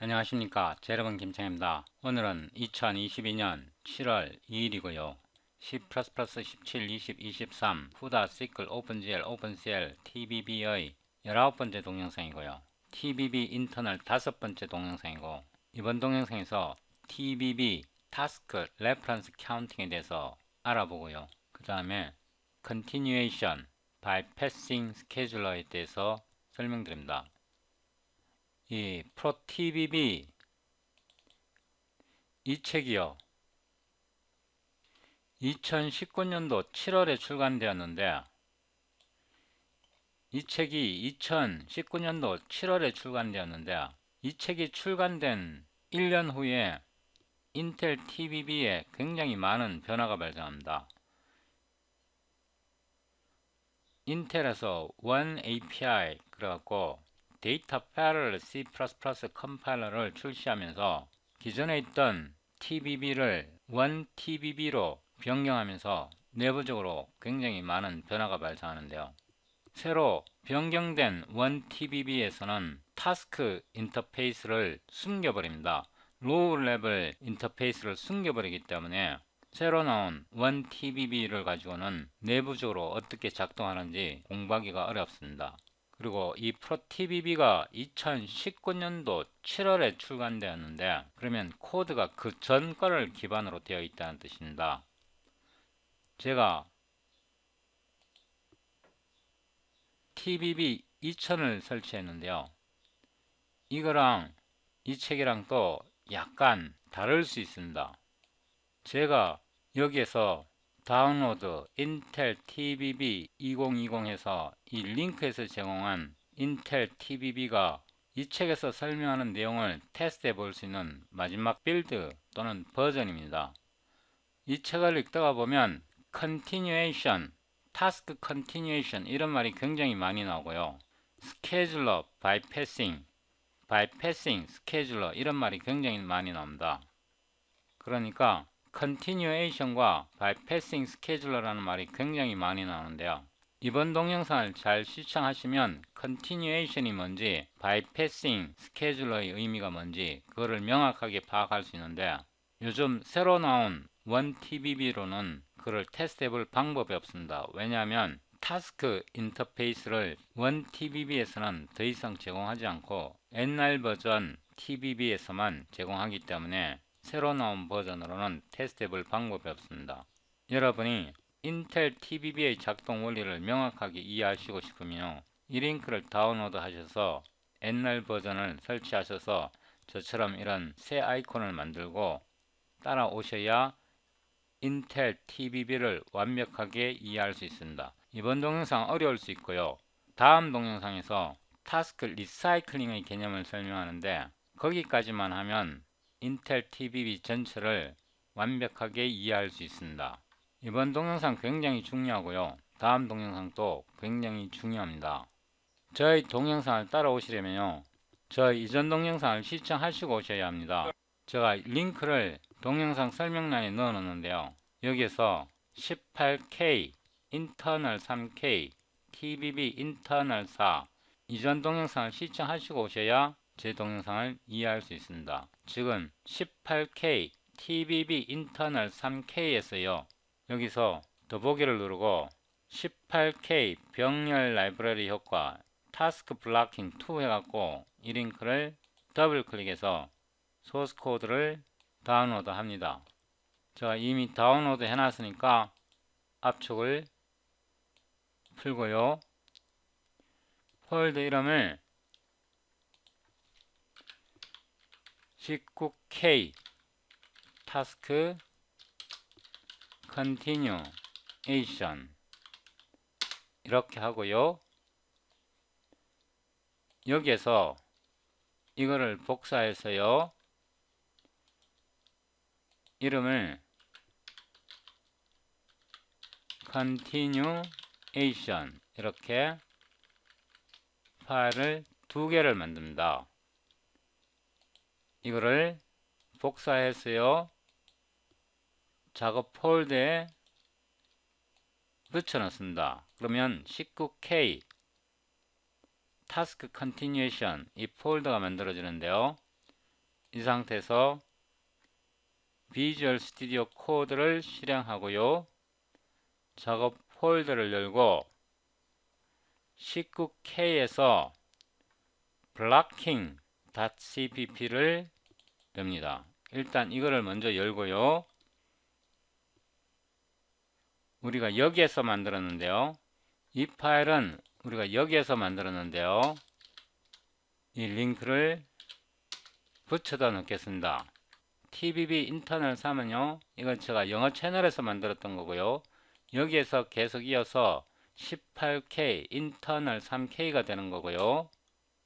안녕하십니까. 제 여러분 김창입니다. 오늘은 2022년 7월 2일이고요. C++ 17, 20, 23, 후다, 시클, 오픈GL, 오픈CL, TBB의 19번째 동영상이고요. TBB 인터널 5번째 동영상이고, 이번 동영상에서 TBB 타스크 레퍼런스 카운팅에 대해서 알아보고요. 그 다음에 Continuation by Passing Scheduler에 대해서 설명드립니다. 이 프로TBB 이 책이요, 2019년도 7월에 출간되었는데, 이 책이 2019년도 7월에 출간되었는데, 이 책이 출간된 1년 후에 인텔 TBB에 굉장히 많은 변화가 발생합니다. 인텔에서 One API 그래갖고 데이터 패러럴 C++ 컴파일러를 출시하면서 기존에 있던 TBB를 One TBB로 변경하면서 내부적으로 굉장히 많은 변화가 발생하는데요. 새로 변경된 One TBB에서는 타스크 인터페이스를 숨겨버립니다. 로우 레벨 인터페이스를 숨겨버리기 때문에 새로 나온 One TBB를 가지고는 내부적으로 어떻게 작동하는지 공부하기가 어렵습니다. 그리고 이 프로TBB가 2019년도 7월에 출간되었는데, 그러면 코드가 그 전 거를 기반으로 되어 있다는 뜻입니다. 제가 TBB 2000을 설치했는데요. 이거랑 이 책이랑 또 약간 다를 수 있습니다. 제가 여기에서 다운로드 인텔 TBB 2020 해서 이 링크에서 제공한 인텔 TBB가 이 책에서 설명하는 내용을 테스트해 볼 수 있는 마지막 빌드 또는 버전입니다. 이 책을 읽다가 보면 continuation, task continuation 이런 말이 굉장히 많이 나오고요. scheduler, bypassing, scheduler 이런 말이 굉장히 많이 나옵니다. 그러니까 continuation과 bypassing scheduler라는 말이 굉장히 많이 나오는데요. 이번 동영상을 잘 시청하시면 continuation이 뭔지, bypassing scheduler의 의미가 뭔지 그거를 명확하게 파악할 수 있는데, 요즘 새로 나온 1TBB로는 그걸 테스트해 볼 방법이 없습니다. 왜냐하면 타스크 인터페이스를 1TBB에서는 더 이상 제공하지 않고 옛날 버전 TBB에서만 제공하기 때문에 새로 나온 버전으로는 테스트해 볼 방법이 없습니다. 여러분이 인텔 TBB의 작동 원리를 명확하게 이해하시고 싶으면 이 링크를 다운로드 하셔서 옛날 버전을 설치하셔서 저처럼 이런 새 아이콘을 만들고 따라오셔야 인텔 TBB를 완벽하게 이해할 수 있습니다. 이번 동영상 어려울 수 있고요. 다음 동영상에서 타스크 리사이클링의 개념을 설명하는데, 거기까지만 하면 인텔 TBB 전체를 완벽하게 이해할 수 있습니다. 이번 동영상 굉장히 중요하고요. 다음 동영상도 굉장히 중요합니다. 저희 동영상을 따라오시려면요, 저희 이전 동영상을 시청하시고 오셔야 합니다. 제가 링크를 동영상 설명란에 넣어 놓는데요. 여기에서 18K, 인터널 3K, TBB 인터널 4 이전 동영상을 시청하시고 오셔야 제 동영상을 이해할 수 있습니다. 지금 18K, TBB 인터널 3K에서요. 여기서 더보기를 누르고 18K 병렬 라이브러리 효과 타스크 블로킹 2 해갖고 이 링크를 더블 클릭해서 소스 코드를 다운로드 합니다. 제가 이미 다운로드 해놨으니까 압축을 풀고요. 폴더 이름을 19K 타스크 continuation 이렇게 하고요. 여기에서 이거를 복사해서요, 이름을 continuation 이렇게 파일을 2개를 만듭니다. 이거를 복사해서요, 작업 폴더에 붙여 넣습니다. 그러면 19K 타스크 컨티뉴에이션 이 폴더가 만들어지는데요. 이 상태에서 비주얼 스튜디오 코드를 실행하고요. 작업 폴더를 열고 19K에서 blocking.cpp를 엽니다. 일단 이거를 먼저 열고요. 우리가 여기에서 만들었는데요. 이 파일은 우리가 여기에서 만들었는데요. 이 링크를 붙여다 놓겠습니다. TBB 인터널 3은요. 이건 제가 영어 채널에서 만들었던 거고요. 여기에서 계속 이어서 18K 인터널 3K가 되는 거고요.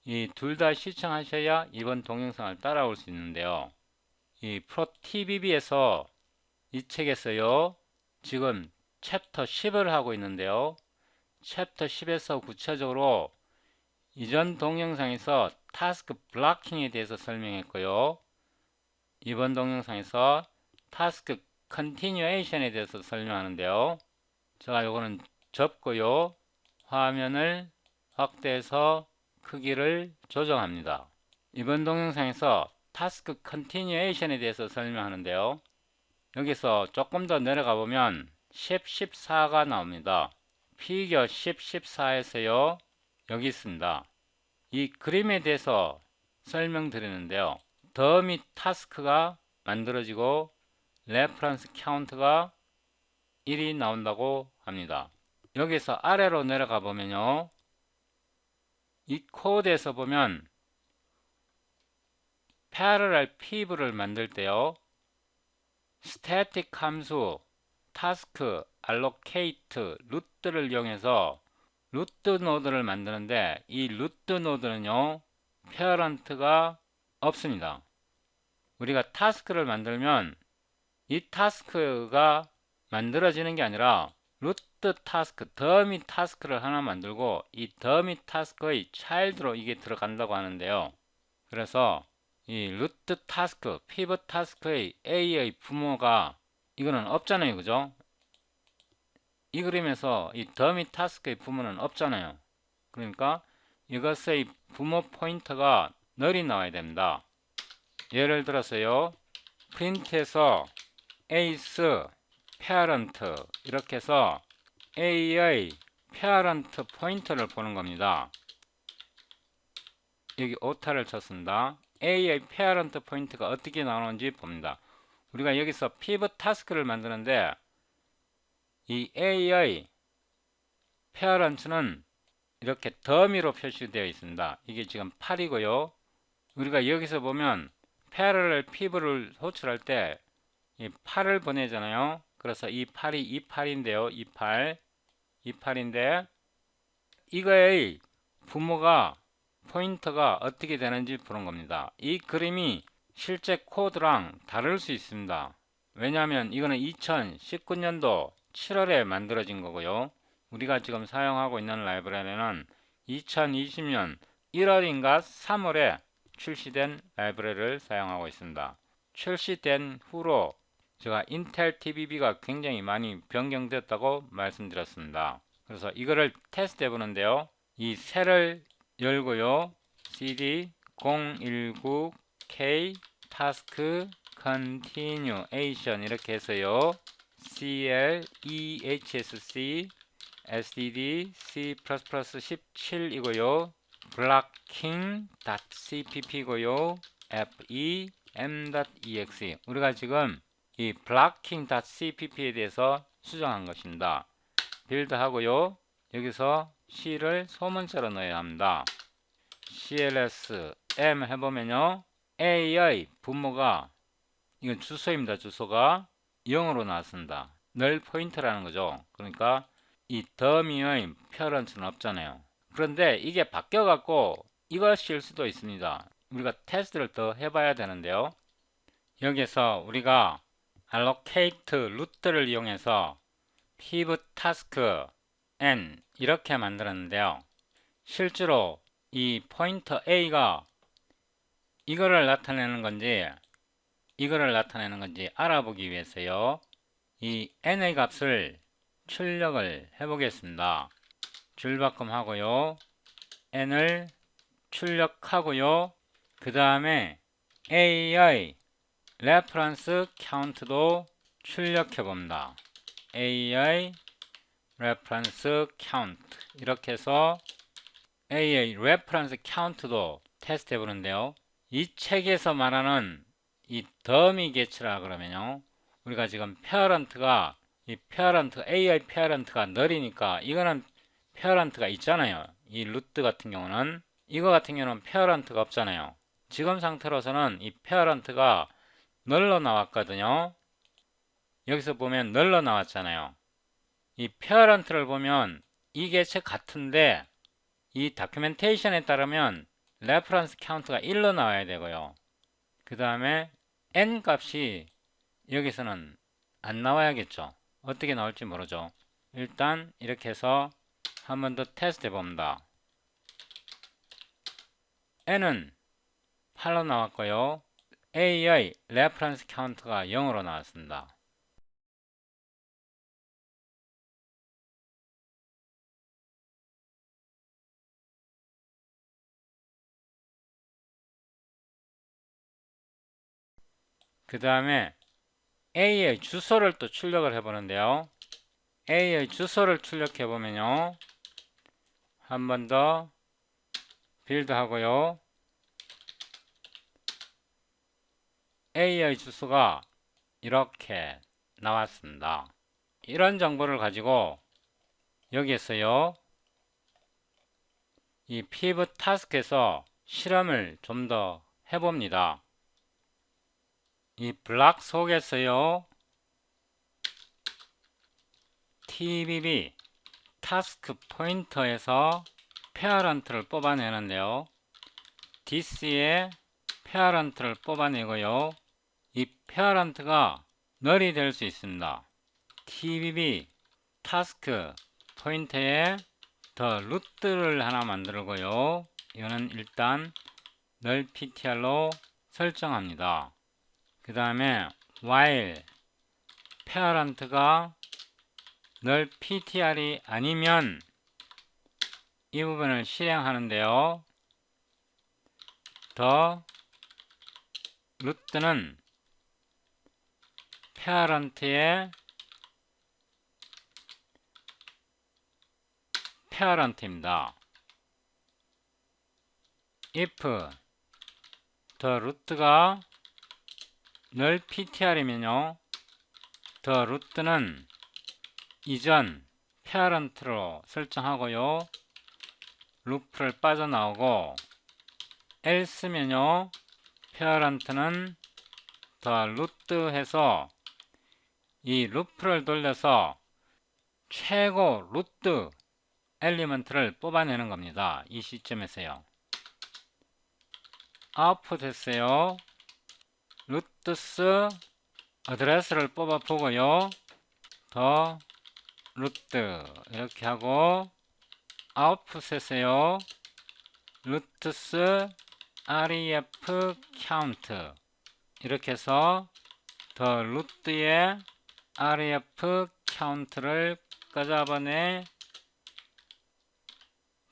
이 둘 다 시청하셔야 이번 동영상을 따라올 수 있는데요. 이 프로 TBB에서 이 책에서요. 지금 챕터 10을 하고 있는데요. 챕터 10에서 구체적으로 이전 동영상에서 타스크 블로킹에 대해서 설명했고요. 이번 동영상에서 타스크 컨티뉴에이션에 대해서 설명하는데요. 제가 요거는 접고요. 화면을 확대해서 크기를 조정합니다. 이번 동영상에서 타스크 컨티뉴에이션에 대해서 설명하는데요. 여기서 조금 더 내려가 보면 10, 14가 나옵니다. 피겨 10, 14에서요. 여기 있습니다. 이 그림에 대해서 설명드리는데요. 더 및 타스크가 만들어지고 레퍼런스 카운트가 1이 나온다고 합니다. 여기서 아래로 내려가 보면요. 이 코드에서 보면 parallel piv를 만들 때요. static 함수 task allocate 루트를 이용해서 루트 노드를 만드는데 이 루트 노드는요. parent가 없습니다. 우리가 타스크를 만들면 이 타스크가 만들어지는 게 아니라 루트 타스크, 더미 타스크를 하나 만들고 이 더미 타스크의 차일드로 이게 들어간다고 하는데요. 그래서 이 루트 타스크, 피벗 타스크의 A의 부모가 이거는 없잖아요. 그죠? 이 그림에서 이 더미 타스크의 부모는 없잖아요. 그러니까 이것의 부모 포인터가 널이 나와야 됩니다. 예를 들어서요. 프린트에서 ace parent 이렇게 해서 a의 parent 포인터를 보는 겁니다. 여기 오타를 쳤습니다. a의 parent 포인트가 어떻게 나오는지 봅니다. 우리가 여기서 pivot task를 만드는데 이 a의 parent는 이렇게 더미로 표시되어 있습니다. 이게 지금 8이고요. 우리가 여기서 보면 parallel pivot를 호출할 때 이 8을 보내잖아요. 그래서 이 8이 이 8인데요. 이 8인데 이거의 부모가 포인터가 어떻게 되는지 보는 겁니다. 이 그림이 실제 코드랑 다를 수 있습니다. 왜냐하면 이거는 2019년도 7월에 만들어진 거고요. 우리가 지금 사용하고 있는 라이브러리는 2020년 1월인가 3월에 출시된 라이브러리를 사용하고 있습니다. 출시된 후로 제가 인텔 TBB가 굉장히 많이 변경됐다고 말씀드렸습니다. 그래서 이거를 테스트 해보는데요. 이 셀을 열고요. cd 019k task continuation 이렇게 해서요. cl ehsc sdd c++ 17이고요. blocking.cpp고요. fe m.exe 우리가 지금 이 blocking.cpp에 대해서 수정한 것입니다. 빌드 하고요. 여기서 C를 소문자로 넣어야 합니다. cls m 해보면요. A의 분모가 이건 주소입니다. 주소가 0으로 나왔습니다. 널 포인트라는 거죠. 그러니까 이 더미의 parent는 없잖아요. 그런데 이게 바뀌어 갖고 이것일 수도 있습니다. 우리가 테스트를 더 해봐야 되는데요. 여기서 우리가 allocate 루트를 이용해서 pivot task n 이렇게 만들었는데요. 실제로 이 포인터 A가 이거를 나타내는 건지 이거를 나타내는 건지 알아보기 위해서요. 이 n의 값을 출력을 해보겠습니다. 줄바꿈 하고요. n을 출력하고요. 그 다음에 A의 레퍼런스 카운트도 출력해 봅니다. A의 레퍼런스 카운트 이렇게 해서 A의 레퍼런스 카운트도 테스트 해보는데요. 이 책에서 말하는 이 더미 개체라 그러면요, 우리가 지금 페어런트가 A의 페어런트가 느리니까 이거는 페어런트가 있잖아요. 이 루트 같은 경우는, 이거 같은 경우는 페어런트가 없잖아요. 지금 상태로서는 이 페어런트가 널러 나왔거든요. 여기서 보면 널러 나왔잖아요. 이 페어런트를 보면 이 개체 같은데 이 다큐멘테이션에 따르면 레퍼런스 카운트가 1로 나와야 되고요. 그 다음에 n 값이 여기서는 안 나와야겠죠. 어떻게 나올지 모르죠. 일단 이렇게 해서 한 번 더 테스트 해봅니다. n은 8로 나왔고요. a의 레퍼런스 카운트가 0으로 나왔습니다. 그 다음에 A의 주소를 또 출력을 해보는데요. A의 주소를 출력해보면요, 한 번 더 빌드 하고요. A의 주소가 이렇게 나왔습니다. 이런 정보를 가지고 여기에서요, 이 피벗 타스크에서 실험을 좀 더 해봅니다. 이 블락 속에서요, TBB 타스크 포인터에서 페어런트를 뽑아내는데요. this의 페어런트를 뽑아내고요. 이 페어런트가 널이 될 수 있습니다. TBB 타스크 포인터에 더 루트를 하나 만들고요. 이거는 일단 널 ptr로 설정합니다. 그 다음에 while 페어런트가 널 ptr이 아니면 이 부분을 실행하는데요. 더 루트는 페어런트의 페어런트입니다. if 더 루트가 널 ptr이면요, 더 루트는 이전 페어런트로 설정하고요. 루프를 빠져나오고, else면요, 페어런트는 더 루트 해서 이 루프를 돌려서 최고 루트 엘리먼트를 뽑아내는 겁니다. 이 시점에서요. 아웃풋 했어요. 루트스 어드레스를 뽑아 보고요. 더 루트 이렇게 하고 아웃풋 했어요. 루트스 ref count 이렇게 해서 더 루트의 ref count를 잡아내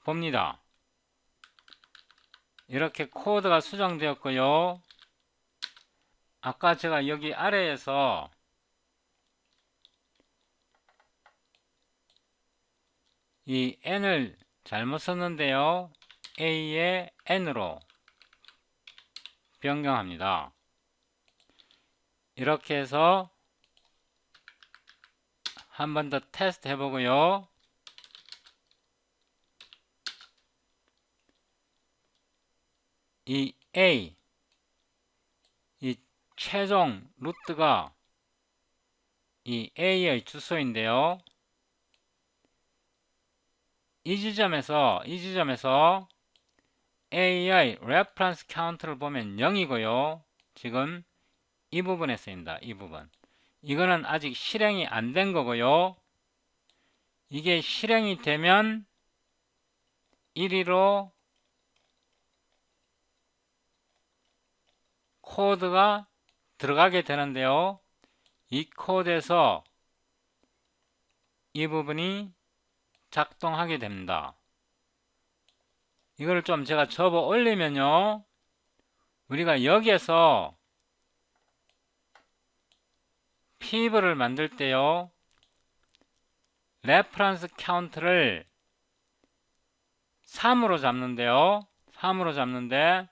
봅니다. 이렇게 코드가 수정되었고요. 아까 제가 여기 아래에서 이 n을 잘못 썼는데요. a의 n으로 변경합니다. 이렇게 해서 한 번 더 테스트 해보고요. 이 A, 이 최종 루트가 이 A의 주소인데요. 이 지점에서 A의 reference count를 보면 0이고요. 지금 이 부분에 쓰인다. 이 부분. 이거는 아직 실행이 안 된 거고요. 이게 실행이 되면 1위로 코드가 들어가게 되는데요. 이 코드에서 이 부분이 작동하게 됩니다. 이걸 좀 제가 접어 올리면요, 우리가 여기에서 piv를 만들 때요, 레퍼런스 카운트를 3으로 잡는데요. 3으로 잡는데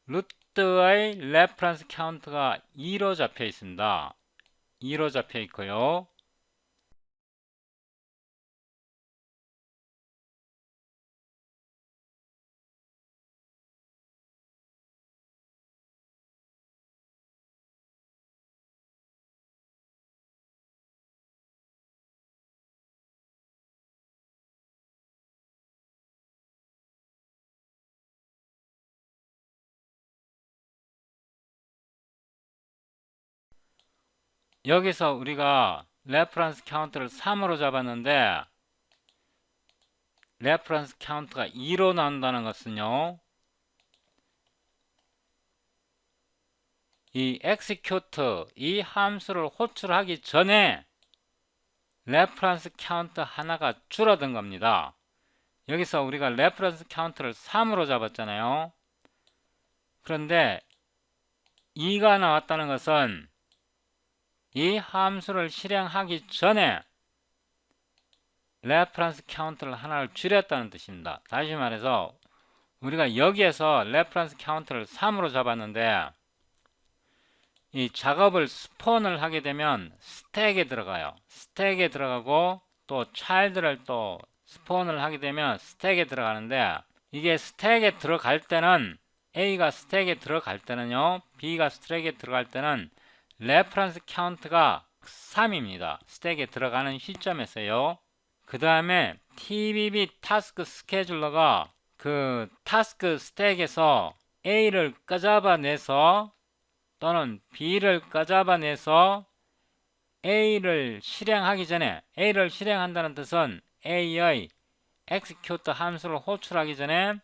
루트의 레퍼런스 카운트가 2로 잡혀 있습니다. 2로 잡혀 있고요. 여기서 우리가 레퍼런스 카운트를 3으로 잡았는데 레퍼런스 카운트가 2로 나온다는 것은요, 이 execute 이 함수를 호출하기 전에 레퍼런스 카운트 하나가 줄어든 겁니다. 여기서 우리가 레퍼런스 카운트를 3으로 잡았잖아요. 그런데 2가 나왔다는 것은 이 함수를 실행하기 전에 레퍼런스 카운트를 하나를 줄였다는 뜻입니다. 다시 말해서 우리가 여기에서 레퍼런스 카운트를 3으로 잡았는데 이 작업을 스폰을 하게 되면 스택에 들어가요. 스택에 들어가고 또 차일드를 또 스폰을 하게 되면 스택에 들어가는데, 이게 스택에 들어갈 때는 A가 스택에 들어갈 때는요, B가 스택에 들어갈 때는 레퍼런스 카운트가 3입니다. 스택에 들어가는 시점에서요. 그 다음에 TBB 타스크 스케줄러가 그 타스크 스택에서 A를 꺼잡아내서 또는 B를 꺼잡아내서 A를 실행하기 전에, A를 실행한다는 뜻은 A의 execute 함수를 호출하기 전에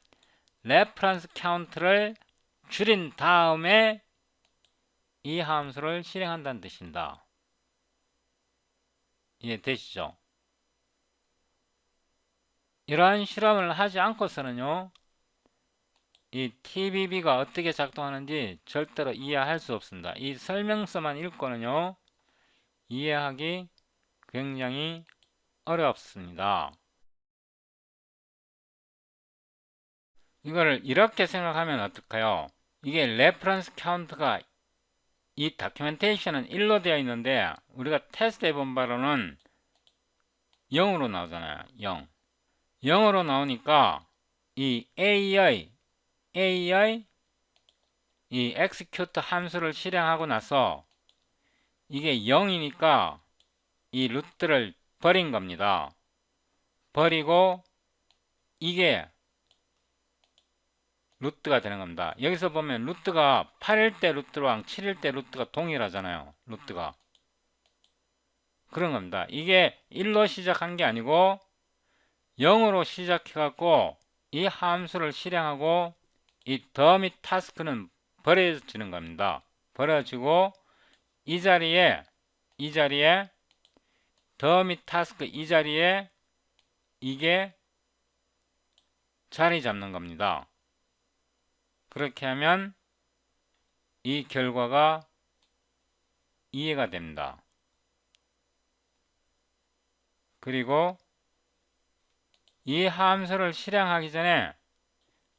레퍼런스 카운트를 줄인 다음에 이 함수를 실행한다는 뜻입니다. 이해되시죠? 이러한 실험을 하지 않고서는요, 이 TBB가 어떻게 작동하는지 절대로 이해할 수 없습니다. 이 설명서만 읽고는요, 이해하기 굉장히 어렵습니다. 이거를 이렇게 생각하면 어떨까요? 이게 레퍼런스 카운트가 이 다큐멘테이션은 1로 되어 있는데 우리가 테스트 해본 바로는 0으로 나오잖아요. 0. 0으로 나오니까 이 A의 이 execute 함수를 실행하고 나서 이게 0이니까 이 루트를 버린 겁니다. 버리고 이게 루트가 되는 겁니다. 여기서 보면 루트가 8일 때 루트랑 7일 때 루트가 동일하잖아요. 루트가. 그런 겁니다. 이게 1로 시작한 게 아니고 0으로 시작해갖고 이 함수를 실행하고 이 더 및 타스크는 버려지는 겁니다. 버려지고 이 자리에 더 및 타스크 이 자리에 이게 자리 잡는 겁니다. 그렇게 하면 이 결과가 이해가 됩니다. 그리고 이 함수를 실행하기 전에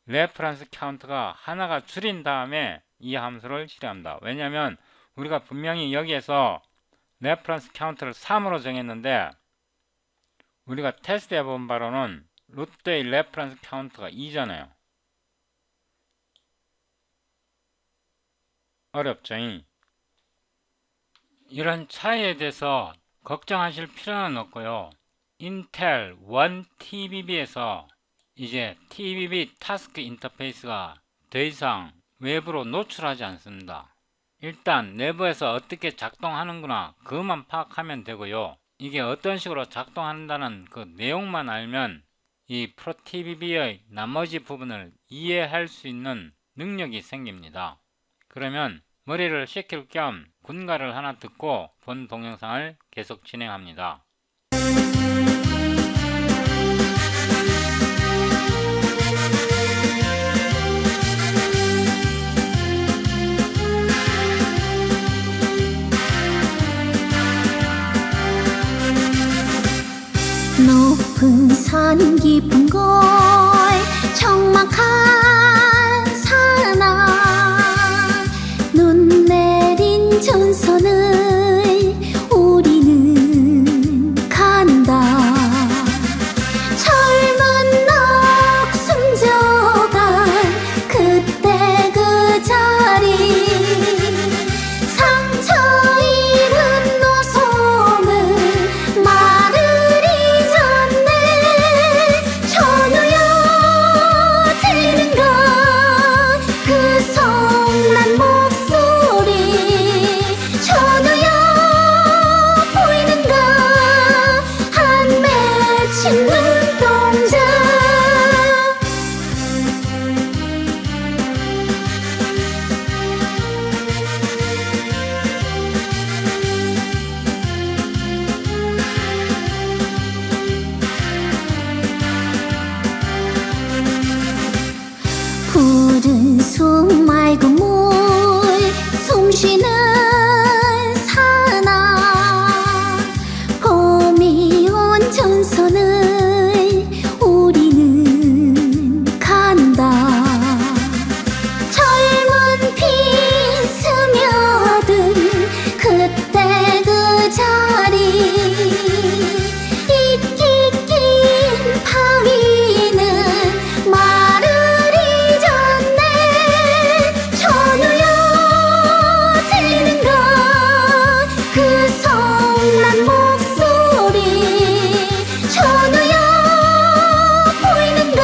레퍼런스 카운트가 하나가 줄인 다음에 이 함수를 실행합니다. 왜냐하면 우리가 분명히 여기에서 레퍼런스 카운트를 3으로 정했는데 우리가 테스트 해본 바로는 루트의 레퍼런스 카운트가 2잖아요. 어렵죠? 이런 차이에 대해서 걱정하실 필요는 없고요. 인텔 1TBB에서 이제 TBB 타스크 인터페이스가 더 이상 외부로 노출하지 않습니다. 일단 내부에서 어떻게 작동하는구나 그것만 파악하면 되고요. 이게 어떤 식으로 작동한다는 그 내용만 알면 이 프로TBB의 나머지 부분을 이해할 수 있는 능력이 생깁니다. 그러면 머리를 식힐 겸 군가를 하나 듣고 본 동영상을 계속 진행합니다. 숨 말고 물 숨 쉬는 사나 봄이 온 전선을 우리는 간다. 젊은 피 스며든 그때 그 자리 이끼 낀 바위는 말을 잊었네. 전우야 들리는가 그 성난 목소리. 전우야 보이는가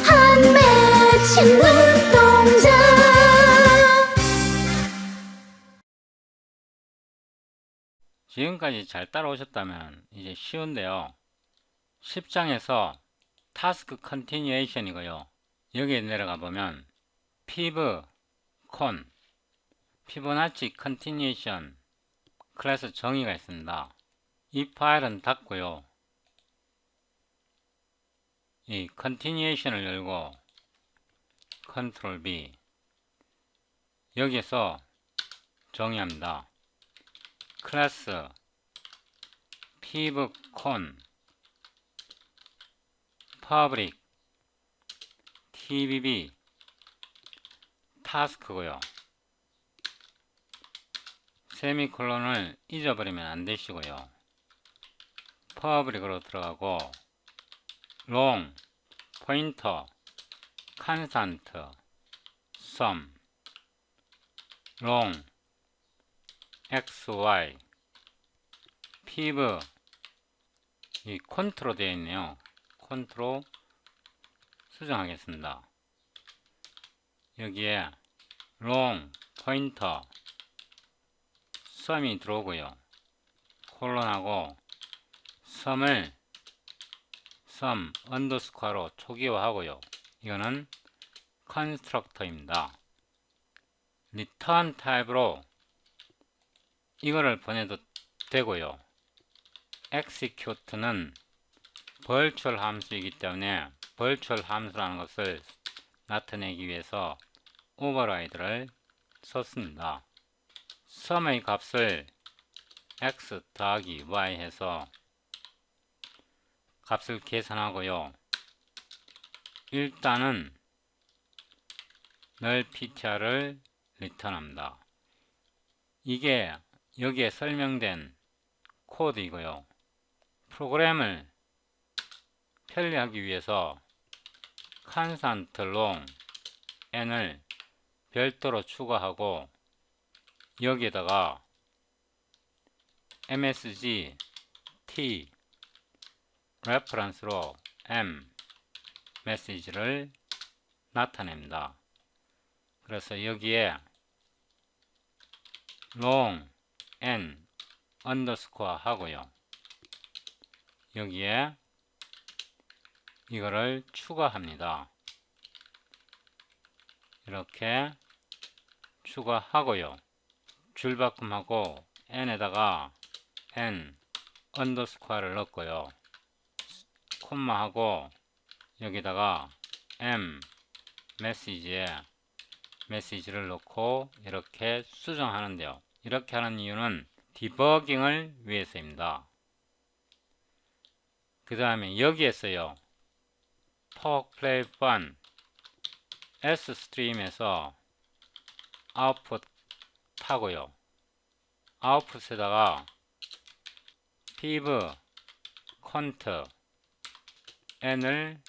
한 맺힌 눈동자. 지금까지 잘 따라오셨다면 이제 쉬운데요. 10장에서 타스크 컨티뉴에이션이고요. 여기에 내려가 보면 피브 콘 피보나치 컨티뉴에이션 클래스 정의가 있습니다. 이 파일은 닫고요. 이 컨티뉴에이션을 열고 컨트롤 B 여기에서 정의합니다. 클래스 pivcon public tbb task고요. 세미콜론을 잊어버리면 안 되시고요. public으로 들어가고 long pointer constant sum long xy piv 이 컨트로 되어 있네요. 컨트로 수정하겠습니다. 여기에 long pointer sum이 들어오고요. 콜론하고 sum을 sum 언더스코어로 초기화하고요. 이거는 컨스트럭터입니다. return 타입으로 이거를 보내도 되고요. execute는 virtual 함수이기 때문에 virtual 함수라는 것을 나타내기 위해서 override를 썼습니다. sum의 값을 x 더하기 y 해서 값을 계산하고요. 일단은 null ptr을 리턴합니다. 이게 여기에 설명된 코드이고요. 프로그램을 편리하기 위해서 constant long n을 별도로 추가하고 여기에다가 msg t 레퍼런스로 m 메시지를 나타냅니다. 그래서 여기에 long n 언더스코어 하고요. 여기에 이거를 추가합니다. 이렇게 추가하고요. 줄바꿈하고 n에다가 n 언더스코어를 넣고요. 콤마하고 여기다가 m 메시지에 메시지를 넣고 이렇게 수정하는데요. 이렇게 하는 이유는 디버깅을 위해서입니다. 그 다음에 여기에서요. talk, play, fun s스트림에서 아웃풋 하고요. 아웃풋에다가 piv, cont, n을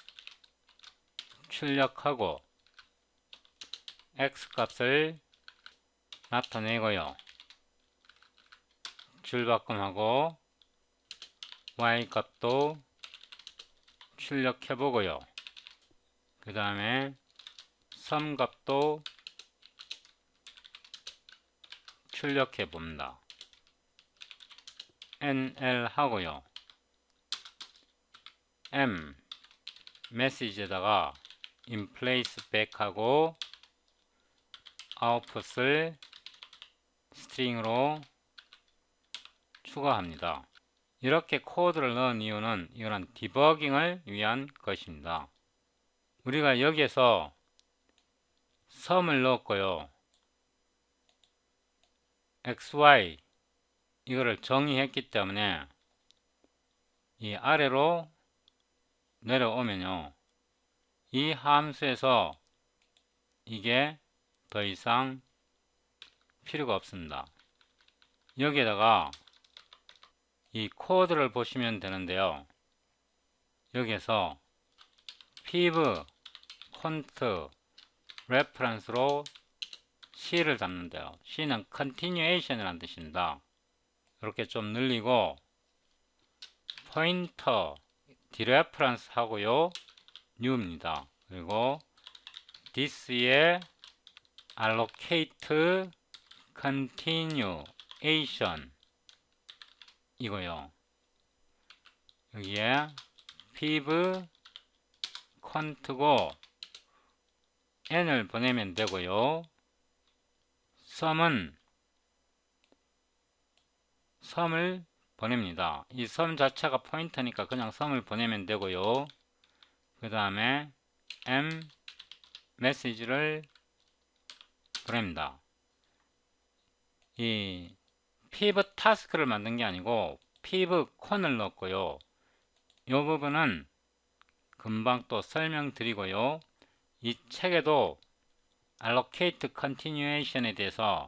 출력하고 x 값을 나타내고요. 줄바꿈하고 y 값도 출력해 보고요. 그 다음에 sum 값도 출력해 봅니다. nl 하고요. m 메시지에다가 in place back 하고 아웃풋을 스트링으로 추가합니다. 이렇게 코드를 넣은 이유는 이거는 디버깅을 위한 것입니다. 우리가 여기에서 sum을 넣었고요. xy 이거를 정의했기 때문에 이 아래로 내려오면요, 이 함수에서 이게 더 이상 필요가 없습니다. 여기에다가 이 코드를 보시면 되는데요, 여기에서 piv cont reference로 c를 잡는데요. c는 continuation이라는 뜻입니다. 이렇게 좀 늘리고 포인터 dereference 하고요, new입니다. 그리고 this에 allocate continuation 이거요. 여기에 piv cont고 n을 보내면 되고요. sum을 보냅니다. 이 sum 자체가 포인터니까 그냥 sum을 보내면 되고요. 그 다음에 m 메시지를 보냅니다. 이 piv task를 만든 게 아니고 piv con을 넣었고요. 이 부분은 금방 또 설명드리고요. 이 책에도 allocate continuation에 대해서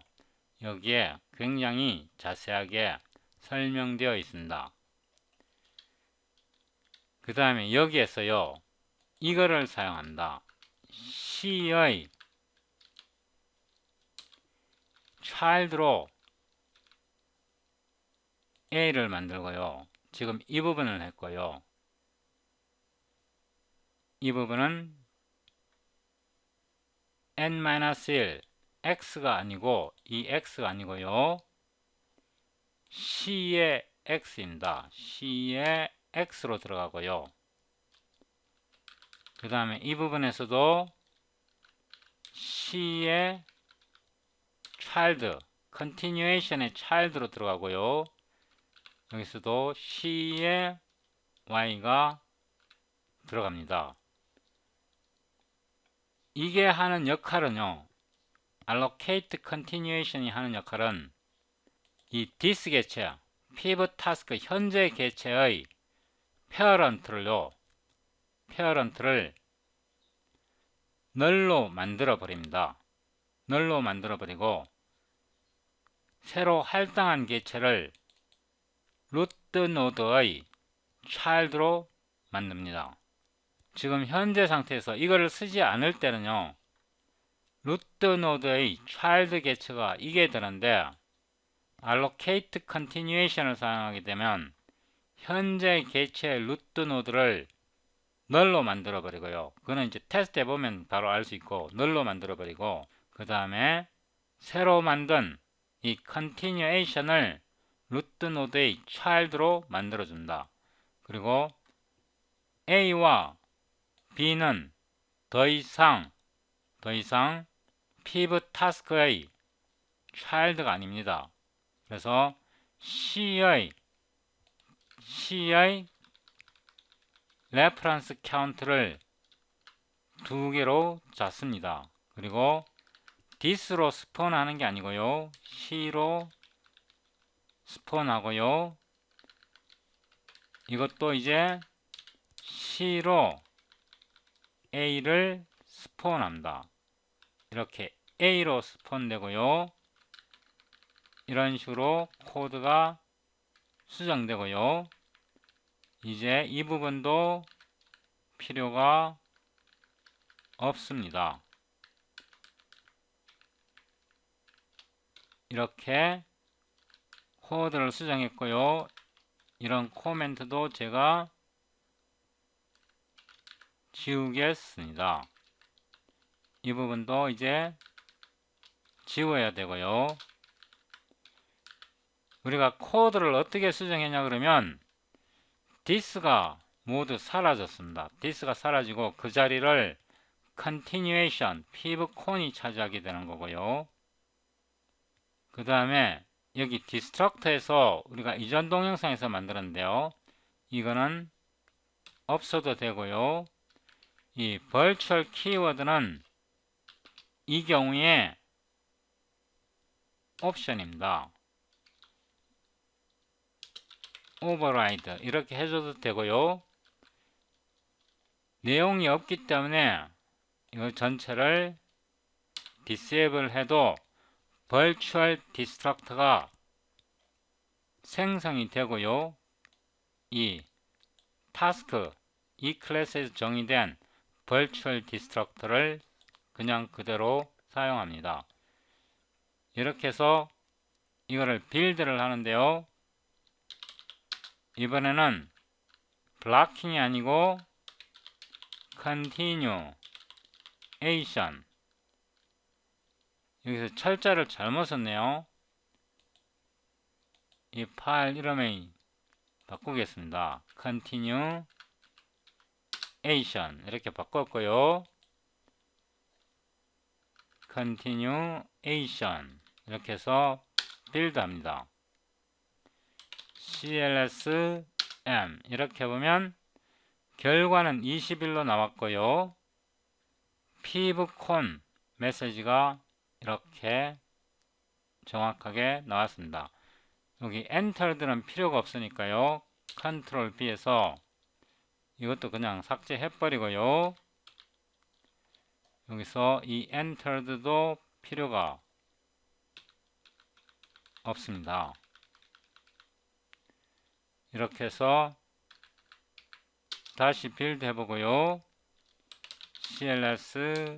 여기에 굉장히 자세하게 설명되어 있습니다. 그 다음에 여기에서요, 이거를 사용합니다. C의 child로 A를 만들고요. 지금 이 부분을 했고요. 이 부분은 n-1 x가 아니고 이 x가 아니고요, c의 x입니다. c의 x로 들어가고요. 그 다음에 이 부분에서도 c의 child, continuation의 child로 들어가고요. 여기서도 c의 y가 들어갑니다. 이게 하는 역할은요, allocate continuation이 하는 역할은 이 this 개체, piv task 현재 개체의 parent를 null로 만들어 버립니다. null로 만들어 버리고 새로 할당한 개체를 root node의 child로 만듭니다. 지금 현재 상태에서 이거를 쓰지 않을 때는요, root node의 child 개체가 이게 되는데 allocate continuation을 사용하게 되면 현재 개체의 root node를 null로 만들어 버리고요. 그거는 이제 테스트 해보면 바로 알 수 있고, null로 만들어 버리고, 그 다음에 새로 만든 이 continuation을 root node의 child로 만들어 준다. 그리고 A와 B는 더 이상 piv task의 child가 아닙니다. 그래서 C의 reference count를 2개로 잡습니다. 그리고 this로 스폰하는 게 아니고요, C로 스폰하고요. 이것도 이제 C로 A를 스폰합니다. 이렇게 A로 스폰되고요. 이런 식으로 코드가 수정되고요. 이제 이 부분도 필요가 없습니다. 이렇게 코드를 수정했고요. 이런 코멘트도 제가 지우겠습니다. 이 부분도 이제 지워야 되고요. 우리가 코드를 어떻게 수정했냐 그러면 this가 모두 사라졌습니다. this가 사라지고 그 자리를 continuation, piv con이 차지하게 되는 거고요. 그 다음에 여기 destruct에서 우리가 이전 동영상에서 만들었는데요, 이거는 없어도 되고요. 이 virtual 키워드는 이 경우에 옵션입니다. 오버라이드 이렇게 해줘도 되고요. 내용이 없기 때문에 이거 전체를 디세이블 해도 Virtual Destruct가 생성이 되고요. 이 타스크, 이 클래스에서 정의된 Virtual Destruct를 그냥 그대로 사용합니다. 이렇게 해서 이거를 빌드를 하는데요. 이번에는 블락킹이 아니고 continuation, 여기서 철자를 잘못 썼네요. 이 파일 이름을 바꾸겠습니다. continuation 이렇게 바꿨고요. continuation 이렇게 해서 빌드합니다. clsm 이렇게 보면 결과는 20일로 나왔고요. pivcon 메시지가 이렇게 정확하게 나왔습니다. 여기 엔터들은 필요가 없으니까요. 컨트롤 B에서 이것도 그냥 삭제해 버리고요. 여기서 이 엔터도 필요가 없습니다. 이렇게 해서 다시 빌드 해보고요. clsm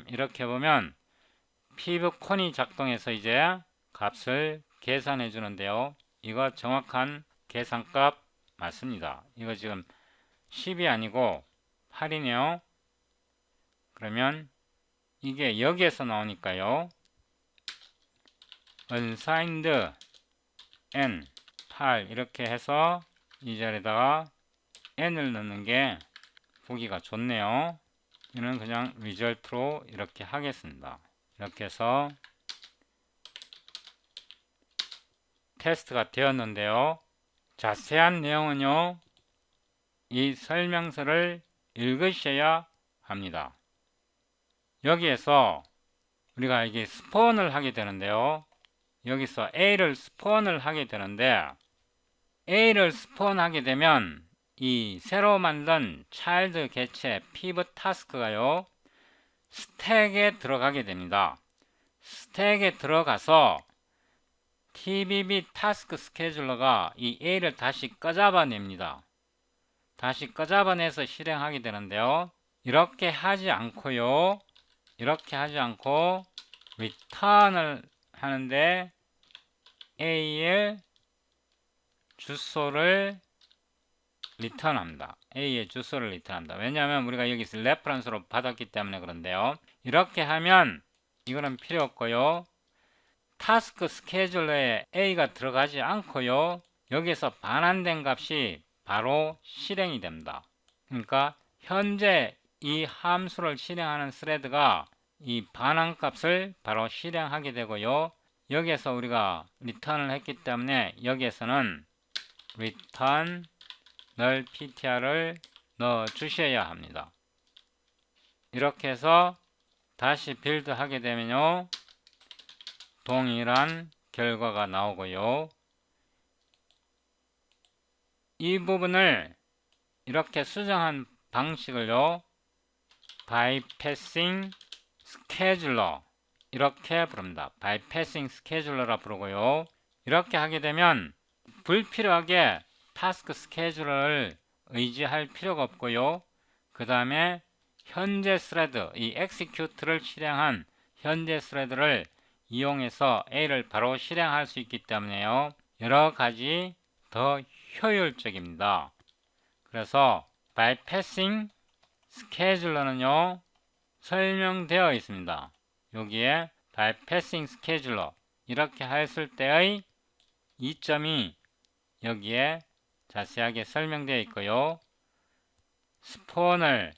이렇게 보면 pivcon이 작동해서 이제 값을 계산해 주는데요. 이거 정확한 계산값 맞습니다. 이거 지금 10이 아니고 8이네요. 그러면 이게 여기에서 나오니까요. unsigned n 8 이렇게 해서 이 자리에다가 n을 넣는 게 보기가 좋네요. 이는 그냥 리절트로 이렇게 하겠습니다. 이렇게 해서 테스트가 되었는데요. 자세한 내용은요, 이 설명서를 읽으셔야 합니다. 여기에서 우리가 이게 스폰을 하게 되는데요. 여기서 A를 스폰을 하게 되는데 A를 스폰하게 되면 이 새로 만든 차일드 개체 pivot task가요 스택에 들어가게 됩니다. 스택에 들어가서 TBB 타스크 스케줄러가 이 A를 다시 꺼잡아냅니다. 다시 꺼잡아내서 실행하게 되는데요. 이렇게 하지 않고요. 이렇게 하지 않고 return을 하는데 A의 주소를 리턴합니다. A의 주소를 리턴합니다. 왜냐하면 우리가 여기서 레퍼런스로 받았기 때문에 그런데요. 이렇게 하면 이거는 필요 없고요. 타스크 스케줄러에 A가 들어가지 않고요. 여기서 반환된 값이 바로 실행이 됩니다. 그러니까 현재 이 함수를 실행하는 스레드가 이 반환 값을 바로 실행하게 되고요. 여기에서 우리가 리턴을 했기 때문에 여기에서는 return null ptr을 넣어 주셔야 합니다. 이렇게 해서 다시 빌드 하게 되면요, 동일한 결과가 나오고요. 이 부분을 이렇게 수정한 방식을요, bypassing scheduler 이렇게 부릅니다. bypassing scheduler라 부르고요. 이렇게 하게 되면 불필요하게 타스크 스케줄러를 의지할 필요가 없고요. 그 다음에 현재 스레드, 이 execute를 실행한 현재 스레드를 이용해서 A를 바로 실행할 수 있기 때문에요. 여러 가지 더 효율적입니다. 그래서 bypassing scheduler는요, 설명되어 있습니다. 여기에 bypassing scheduler 이렇게 했을 때의 이점이 여기에 자세하게 설명되어 있고요. 스폰을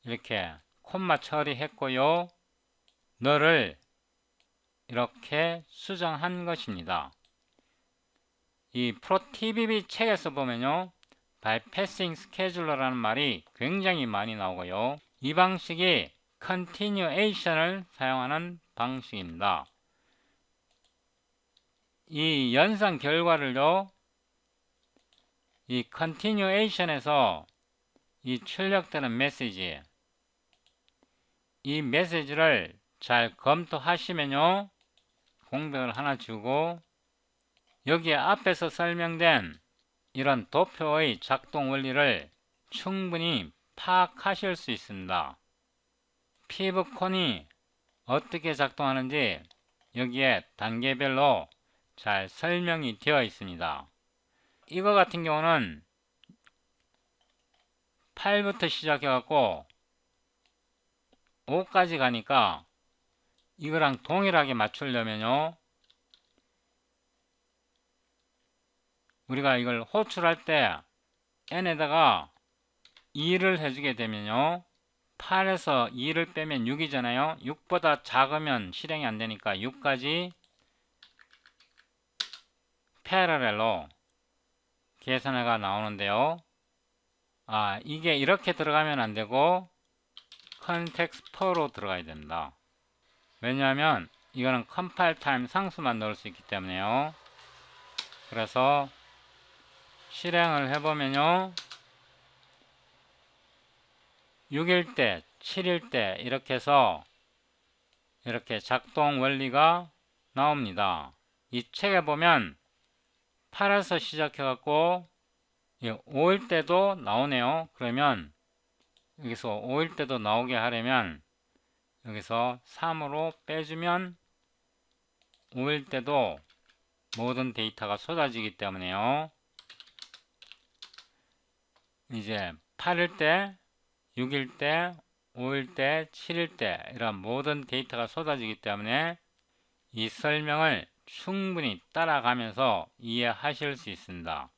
이렇게 콤마 처리했고요. 너를 이렇게 수정한 것입니다. 이 프로TBB 책에서 보면요, bypassing scheduler라는 말이 굉장히 많이 나오고요. 이 방식이 continuation을 사용하는 방식입니다. 이 연산 결과를요, 이 continuation에서 이 출력되는 메시지, 이 메시지를 잘 검토하시면요, 공백을 하나 주고 여기에 앞에서 설명된 이런 도표의 작동 원리를 충분히 파악하실 수 있습니다. 피브콘이 어떻게 작동하는지 여기에 단계별로 잘 설명이 되어 있습니다. 이거 같은 경우는 8부터 시작해 갖고 5까지 가니까 이거랑 동일하게 맞추려면요, 우리가 이걸 호출할 때 n에다가 2를 해주게 되면요, 8에서 2를 빼면 6이잖아요. 6보다 작으면 실행이 안 되니까 6까지 패러렐로 계산해가 나오는데요. 이게 이렇게 들어가면 안 되고 context for로 들어가야 됩니다. 왜냐하면 이거는 컴파일 타임 상수만 넣을 수 있기 때문에요. 그래서 실행을 해보면요, 6일 때, 7일 때 이렇게 해서 이렇게 작동 원리가 나옵니다. 이 책에 보면 8에서 시작해 갖고 5일 때도 나오네요. 그러면 여기서 5일 때도 나오게 하려면 여기서 3으로 빼주면 5일 때도 모든 데이터가 쏟아지기 때문에요. 이제 8일 때, 6일 때, 5일 때, 7일 때 이런 모든 데이터가 쏟아지기 때문에 이 설명을 충분히 따라가면서 이해하실 수 있습니다.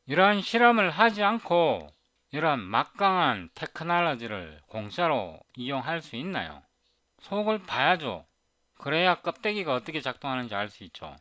이러한 실험을 하지 않고 이런 막강한 테크놀로지를 공짜로 이용할 수 있나요? 속을 봐야죠. 그래야 껍데기가 어떻게 작동하는지 알 수 있죠.